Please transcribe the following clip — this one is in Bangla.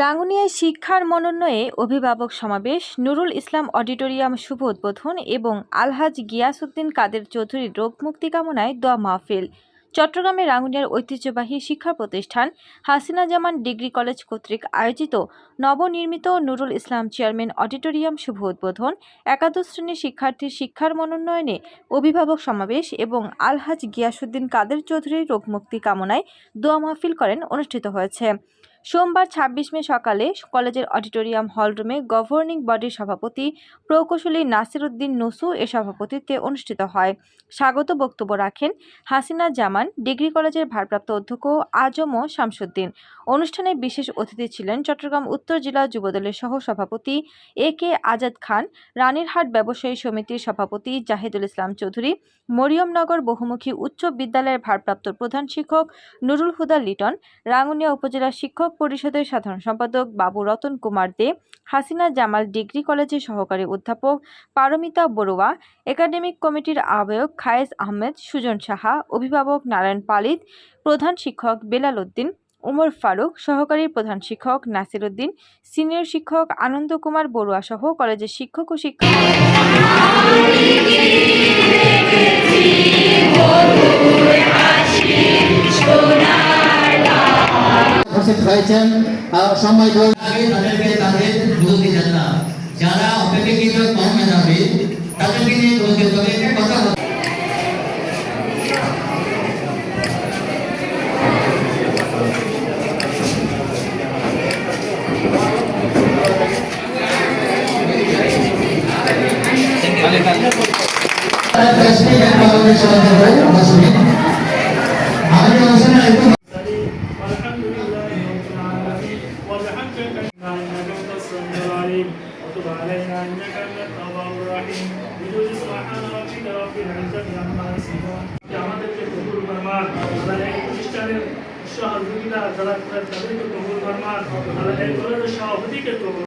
রাঙ্গুনিয়ায় শিক্ষার মনোন্নয়ে অভিভাবক সমাবেশ, নুরুল ইসলাম অডিটোরিয়াম শুভ উদ্বোধন এবং আলহাজ গিয়াসউদ্দিন কাদের চৌধুরীর রোগ মুক্তি কামনায় দোয়া মাহফিল। চট্টগ্রামে রাঙ্গুনিয়ার ঐতিহ্যবাহী শিক্ষা প্রতিষ্ঠান হাসিনা জামান ডিগ্রি কলেজ কর্তৃক আয়োজিত নবনির্মিত নুরুল ইসলাম চেয়ারম্যান অডিটোরিয়াম শুভ উদ্বোধন, একাদশ শ্রেণীর শিক্ষার্থীর শিক্ষার মনোন্নয়নে অভিভাবক সমাবেশ এবং আলহাজ গিয়াসউদ্দিন কাদের চৌধুরীর রোগ মুক্তি কামনায় দোয়া মাহফিল অনুষ্ঠিত হয়েছে। সোমবার ২৬ মে সকালে কলেজের অডিটোরিয়াম হলরুমে গভর্নিং বডির সভাপতি প্রকৌশলী নাসির উদ্দিন নসু এর সভাপতিত্বে অনুষ্ঠিত হয়। স্বাগত বক্তব্য রাখেন হাসিনা জামান ডিগ্রি কলেজের ভারপ্রাপ্ত অধ্যক্ষ আজম শামসুদ্দিন। অনুষ্ঠানে বিশেষ অতিথি ছিলেন চট্টগ্রাম উত্তর জেলা যুবদলের সহ সভাপতি AK আজাদ খান, রানীরহাট ব্যবসায়ী সমিতির সভাপতি জাহিদুল ইসলাম চৌধুরী, মরিয়মনগর বহুমুখী উচ্চ বিদ্যালয়ের ভারপ্রাপ্ত প্রধান শিক্ষক নুরুল হুদা লিটন, রাঙ্গুনিয়া উপজেলা শিক্ষক পরিষদের সাধারণ সম্পাদক বাবু রতন কুমার দে, হাসিনা জামাল ডিগ্রি কলেজের সহকারী অধ্যাপক পারমিতা বড়ুয়া, একাডেমিক কমিটির আহ্বায়ক খায়েজ আহমেদ, সুজন সাহা, অভিভাবক নারায়ণ পালিত, প্রধান শিক্ষক বেলাল উদ্দিন, উমর ফারুক, সহকারী প্রধান শিক্ষক নাসির উদ্দিন, সিনিয়র শিক্ষক আনন্দ কুমার বড়ুয়া সহ কলেজের শিক্ষক ও শিক্ষক হয়েছেন সময় তাদেরকে তাদের দোষ দিলেন না। যারা অপেক্ষাকৃত কম মেধাবী তাদেরকে নিয়ে দোষ দিতে হবে, এটা কথা বলে। وتب علينا انك انت التواب الرحيم بجود سبحان ربك رب العزه عما يصفون আমাদেরকে কবুল ফরমান আল্লাহ এই প্রতিষ্ঠানের সহযোগিতা যারা করে তাদেরকে কবুল ফরমান আল্লাহ এই কলেজের সভাপতিকে কবুল